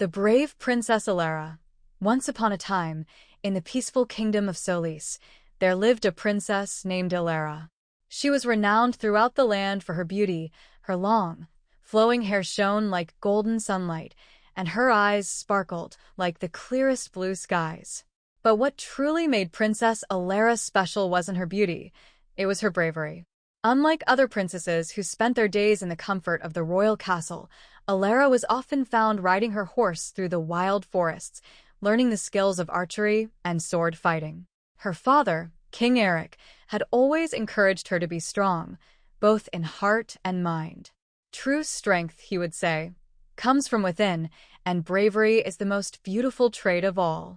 The brave Princess Elara. Once upon a time, in the peaceful kingdom of Solis, there lived a princess named Elara. She was renowned throughout the land for her beauty. Her long, flowing hair shone like golden sunlight, and her eyes sparkled like the clearest blue skies. But what truly made Princess Elara special wasn't her beauty, it was her bravery. Unlike other princesses who spent their days in the comfort of the royal castle, Elara was often found riding her horse through the wild forests, learning the skills of archery and sword fighting. Her father, King Eric, had always encouraged her to be strong, both in heart and mind. True strength, he would say, comes from within, and bravery is the most beautiful trait of all.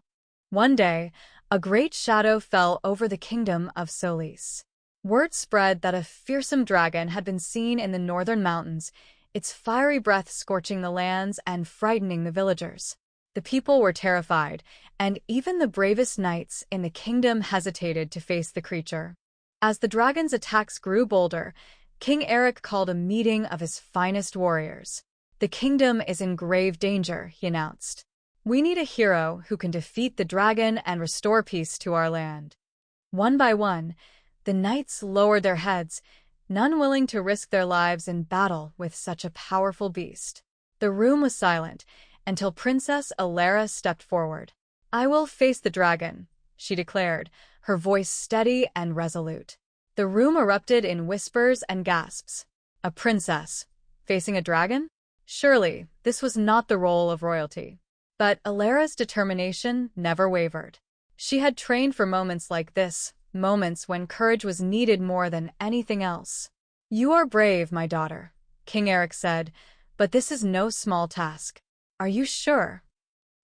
One day, a great shadow fell over the kingdom of Solis. Word spread that a fearsome dragon had been seen in the northern mountains, its fiery breath scorching the lands and frightening the villagers. The people were terrified, and even the bravest knights in the kingdom hesitated to face the creature. As the dragon's attacks grew bolder, King Eric called a meeting of his finest warriors. "The kingdom is in grave danger," he announced. "We need a hero who can defeat the dragon and restore peace to our land." One by one, the knights lowered their heads, none willing to risk their lives in battle with such a powerful beast. The room was silent until Princess Elara stepped forward. "I will face the dragon," she declared, her voice steady and resolute. The room erupted in whispers and gasps. A princess facing a dragon? Surely, this was not the role of royalty. But Elara's determination never wavered. She had trained for moments like this, moments when courage was needed more than anything else. "You are brave, my daughter," King Eric said, "but this is no small task. Are you sure?"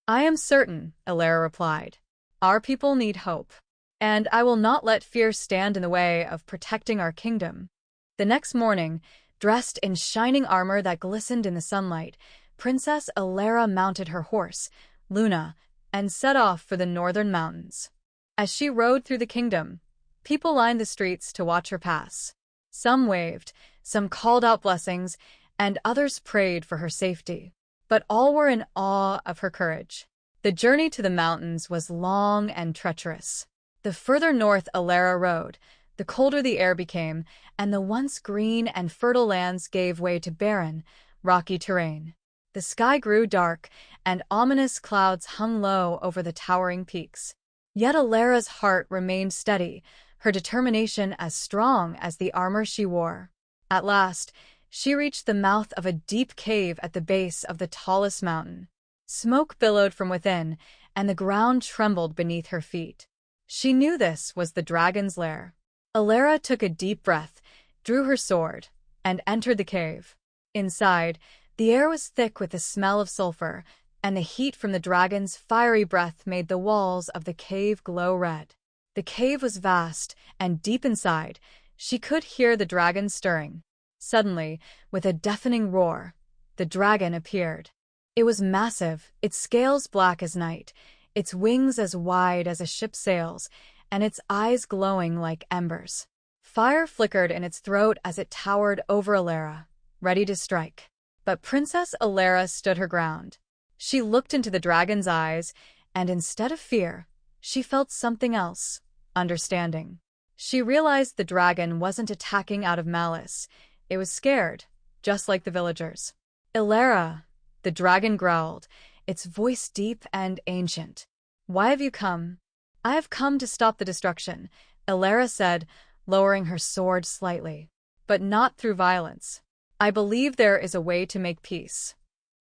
"I am certain," Elara replied. "Our people need hope, and I will not let fear stand in the way of protecting our kingdom." The next morning, dressed in shining armor that glistened in the sunlight, Princess Elara mounted her horse, Luna, and set off for the northern mountains. As she rode through the kingdom, people lined the streets to watch her pass. Some waved, some called out blessings, and others prayed for her safety. But all were in awe of her courage. The journey to the mountains was long and treacherous. The further north Elara rode, the colder the air became, and the once green and fertile lands gave way to barren, rocky terrain. The sky grew dark, and ominous clouds hung low over the towering peaks. Yet Elara's heart remained steady, her determination as strong as the armor she wore. At last, she reached the mouth of a deep cave at the base of the tallest mountain. Smoke billowed from within, and the ground trembled beneath her feet. She knew this was the dragon's lair. Elara took a deep breath, drew her sword, and entered the cave. Inside, the air was thick with the smell of sulfur, and the heat from the dragon's fiery breath made the walls of the cave glow red. The cave was vast, and deep inside, she could hear the dragon stirring. Suddenly, with a deafening roar, the dragon appeared. It was massive, its scales black as night, its wings as wide as a ship's sails, and its eyes glowing like embers. Fire flickered in its throat as it towered over Elara, ready to strike. But Princess Elara stood her ground. She looked into the dragon's eyes, and instead of fear, she felt something else, understanding. She realized the dragon wasn't attacking out of malice. It was scared, just like the villagers. "Elara," the dragon growled, its voice deep and ancient. "Why have you come?" "I have come to stop the destruction," Elara said, lowering her sword slightly. "But not through violence. I believe there is a way to make peace."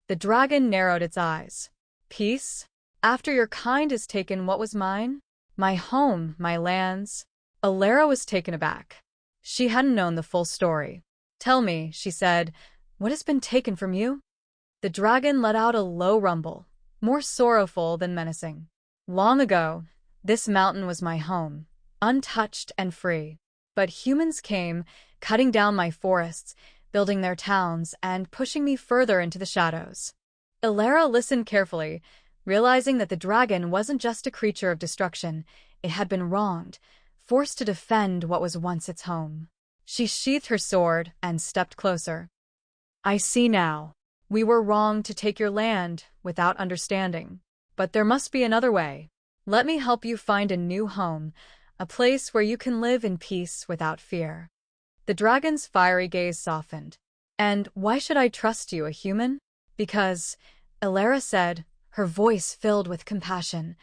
The dragon narrowed its eyes. "Peace? After your kind has taken what was mine? My home, my lands?" Elara was taken aback. She hadn't known the full story. "Tell me," she said, "what has been taken from you?" The dragon let out a low rumble, more sorrowful than menacing. "Long ago, this mountain was my home, untouched and free. But humans came, cutting down my forests, building their towns, and pushing me further into the shadows." Elara listened carefully, realizing that the dragon wasn't just a creature of destruction. It had been wronged, forced to defend what was once its home. She sheathed her sword and stepped closer. "I see now. We were wrong to take your land without understanding. But there must be another way. Let me help you find a new home, a place where you can live in peace without fear." The dragon's fiery gaze softened. "And why should I trust you, a human?" "Because," Elara said, her voice filled with compassion,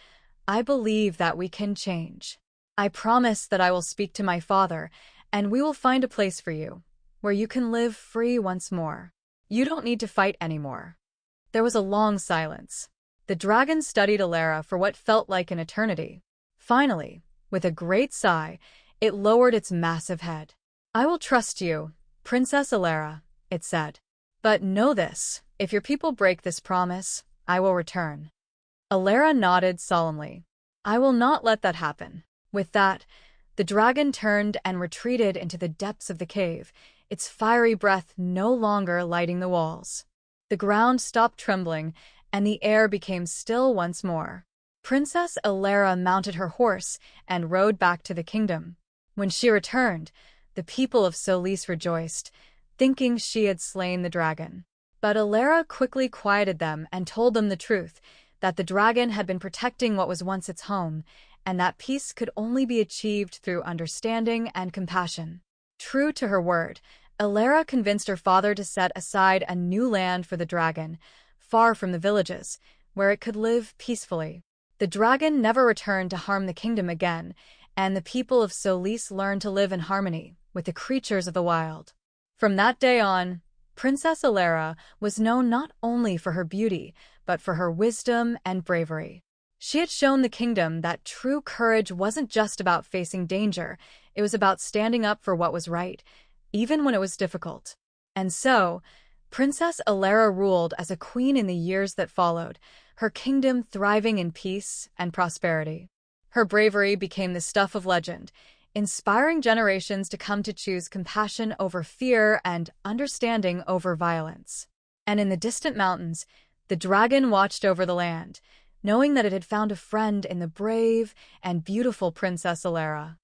"I believe that we can change. I promise that I will speak to my father, and we will find a place for you, where you can live free once more. You don't need to fight anymore." There was a long silence. The dragon studied Elara for what felt like an eternity. Finally, with a great sigh, it lowered its massive head. "I will trust you, Princess Elara," it said. "But know this, if your people break this promise, I will return." Elara nodded solemnly. "I will not let that happen." With that, the dragon turned and retreated into the depths of the cave, its fiery breath no longer lighting the walls. The ground stopped trembling, and the air became still once more. Princess Elara mounted her horse and rode back to the kingdom. When she returned, the people of Solis rejoiced, thinking she had slain the dragon. But Elara quickly quieted them and told them the truth, that the dragon had been protecting what was once its home, and that peace could only be achieved through understanding and compassion. True to her word, Elara convinced her father to set aside a new land for the dragon, far from the villages, where it could live peacefully. The dragon never returned to harm the kingdom again, and the people of Solis learned to live in harmony with the creatures of the wild. From that day on, Princess Elara was known not only for her beauty, but for her wisdom and bravery. She had shown the kingdom that true courage wasn't just about facing danger, it was about standing up for what was right, even when it was difficult. And so, Princess Elara ruled as a queen in the years that followed, her kingdom thriving in peace and prosperity. Her bravery became the stuff of legend, inspiring generations to come to choose compassion over fear and understanding over violence. And in the distant mountains, the dragon watched over the land, knowing that it had found a friend in the brave and beautiful Princess Elara.